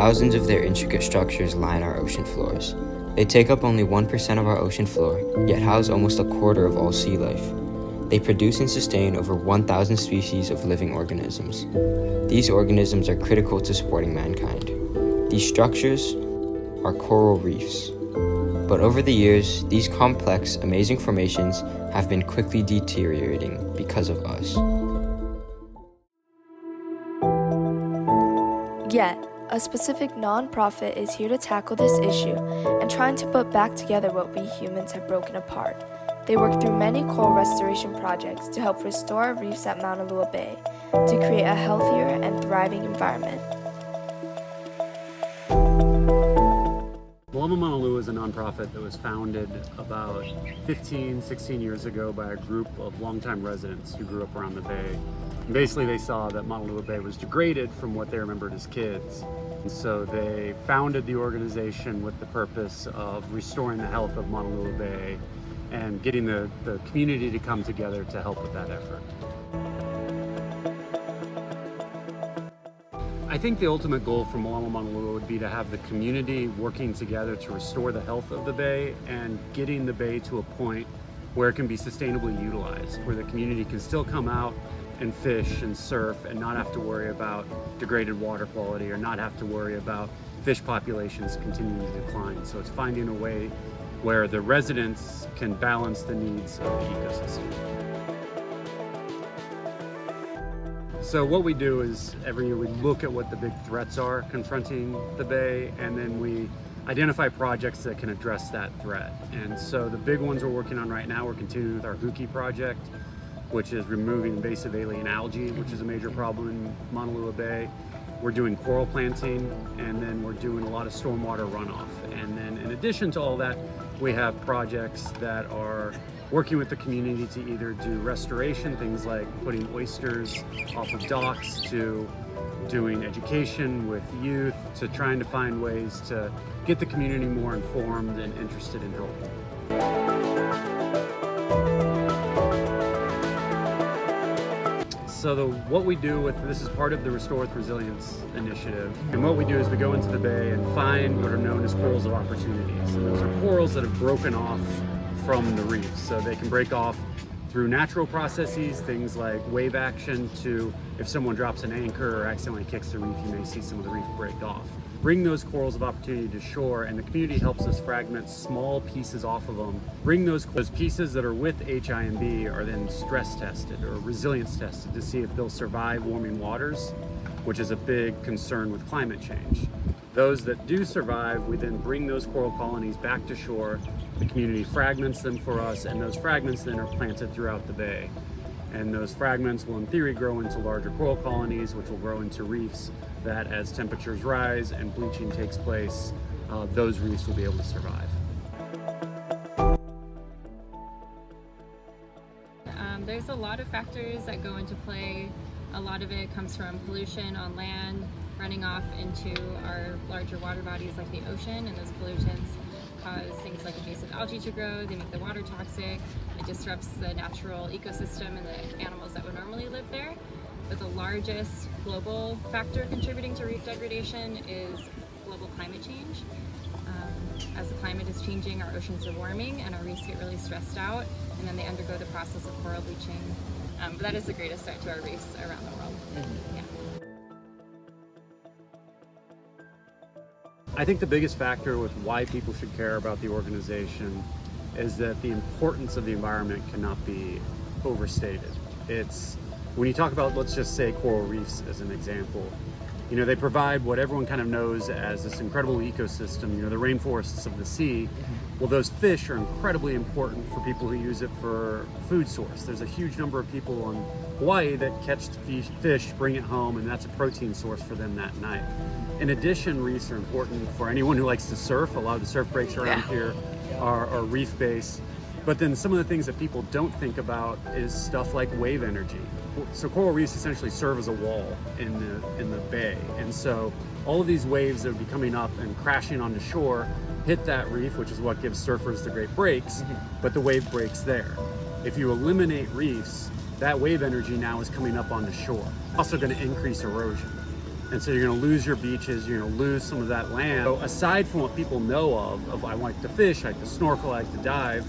thousands of their intricate structures line our ocean floors. They take up only 1% of our ocean floor, yet house almost a quarter of all sea life. They produce and sustain over 1,000 species of living organisms. These organisms are critical to supporting mankind. These structures are coral reefs. But over the years, these complex, amazing formations have been quickly deteriorating because of us. Yet, a specific non-profit is here to tackle this issue and trying to put back together what we humans have broken apart. They work through many coral restoration projects to help restore our reefs at Maunalua Bay to create a healthier and thriving environment. Maunalua is a nonprofit that was founded about 16 years ago by a group of longtime residents who grew up around the bay. And basically, they saw that Maunalua Bay was degraded from what they remembered as kids. And so they founded the organization with the purpose of restoring the health of Maunalua Bay and getting the community to come together to help with that effort. I think the ultimate goal for Maunalua would be to have the community working together to restore the health of the bay and getting the bay to a point where it can be sustainably utilized, where the community can still come out and fish and surf and not have to worry about degraded water quality or not have to worry about fish populations continuing to decline. So it's finding a way where the residents can balance the needs of the ecosystem. So what we do is every year we look at what the big threats are confronting the bay, and then we identify projects that can address that threat. And so the big ones we're working on right now, we're continuing with our Huki project, which is removing invasive alien algae, which is a major problem in Maunalua Bay. We're doing coral planting, and then we're doing a lot of stormwater runoff. And then in addition to all that, we have projects that are working with the community to either do restoration, things like putting oysters off of docks, to doing education with youth, to trying to find ways to get the community more informed and interested in helping. So what we do with this is part of the Restore with Resilience initiative. And what we do is we go into the bay and find what are known as corals of opportunities. And those are corals that have broken off from the reefs. So they can break off through natural processes, things like wave action, to if someone drops an anchor or accidentally kicks the reef, you may see some of the reef break off. Bring those corals of opportunity to shore, and the community helps us fragment small pieces off of them. Bring those pieces that are with HIMB are then stress tested or resilience tested to see if they'll survive warming waters, which is a big concern with climate change. Those that do survive, we then bring those coral colonies back to shore. The community fragments them for us, and those fragments then are planted throughout the bay. And those fragments will in theory grow into larger coral colonies, which will grow into reefs that as temperatures rise and bleaching takes place, those reefs will be able to survive. There's a lot of factors that go into play. A lot of it comes from pollution on land, running off into our larger water bodies like the ocean, and those pollutants cause things like invasive algae to grow. They make the water toxic. It disrupts the natural ecosystem and the animals that would normally live there. But the largest global factor contributing to reef degradation is global climate change. As the climate is changing, our oceans are warming and our reefs get really stressed out, and then they undergo the process of coral bleaching. But that is the greatest threat to our reefs around the world. Yeah. I think the biggest factor with why people should care about the organization is that the importance of the environment cannot be overstated. It's, when you talk about, let's just say coral reefs as an example, you know, they provide what everyone kind of knows as this incredible ecosystem, you know, the rainforests of the sea. Well, those fish are incredibly important for people who use it for food source. There's a huge number of people in Hawaii that catch fish, bring it home, and that's a protein source for them that night. In addition, reefs are important for anyone who likes to surf. A lot of the surf breaks around here are reef-based. But then some of the things that people don't think about is stuff like wave energy. So coral reefs essentially serve as a wall in the bay. And so all of these waves that would be coming up and crashing onto shore hit that reef, which is what gives surfers the great breaks, but the wave breaks there. If you eliminate reefs, that wave energy now is coming up onto shore. Also going to increase erosion. And so you're going to lose your beaches, you're going to lose some of that land. So aside from what people know of I like to fish, I like to snorkel, I like to dive,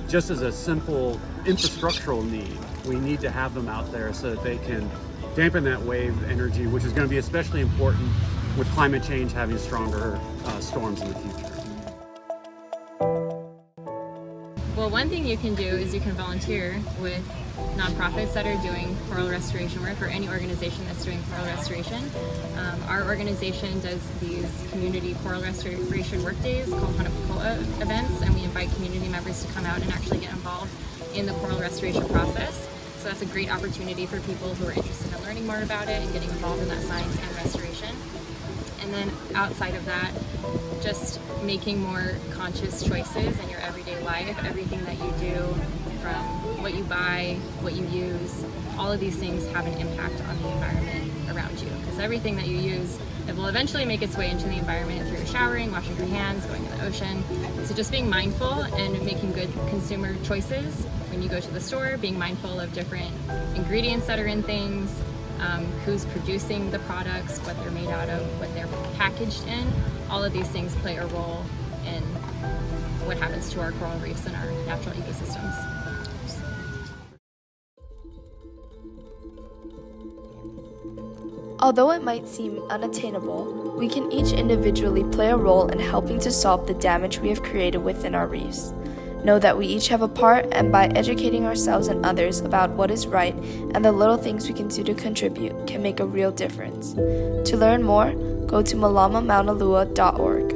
just as a simple infrastructural need, we need to have them out there so that they can dampen that wave energy, which is going to be especially important with climate change having stronger storms in the future. Well, one thing you can do is you can volunteer with nonprofits that are doing coral restoration work, or any organization that's doing coral restoration. Our organization does these community coral restoration work days called Punahou events, and we invite community members to come out and actually get involved in the coral restoration process. So that's a great opportunity for people who are interested in learning more about it and getting involved in that science and restoration. And then outside of that, just making more conscious choices in your everyday life. Everything that you do, from what you buy, what you use, all of these things have an impact on the environment around you. Because everything that you use, it will eventually make its way into the environment through showering, washing your hands, going to the ocean. So just being mindful and making good consumer choices when you go to the store, being mindful of different ingredients that are in things, who's producing the products, what they're made out of, what they're packaged in. All of these things play a role in what happens to our coral reefs and our natural ecosystems. Although it might seem unattainable, we can each individually play a role in helping to solve the damage we have created within our reefs. Know that we each have a part, and by educating ourselves and others about what is right and the little things we can do to contribute can make a real difference. To learn more, go to malamamaunalua.org.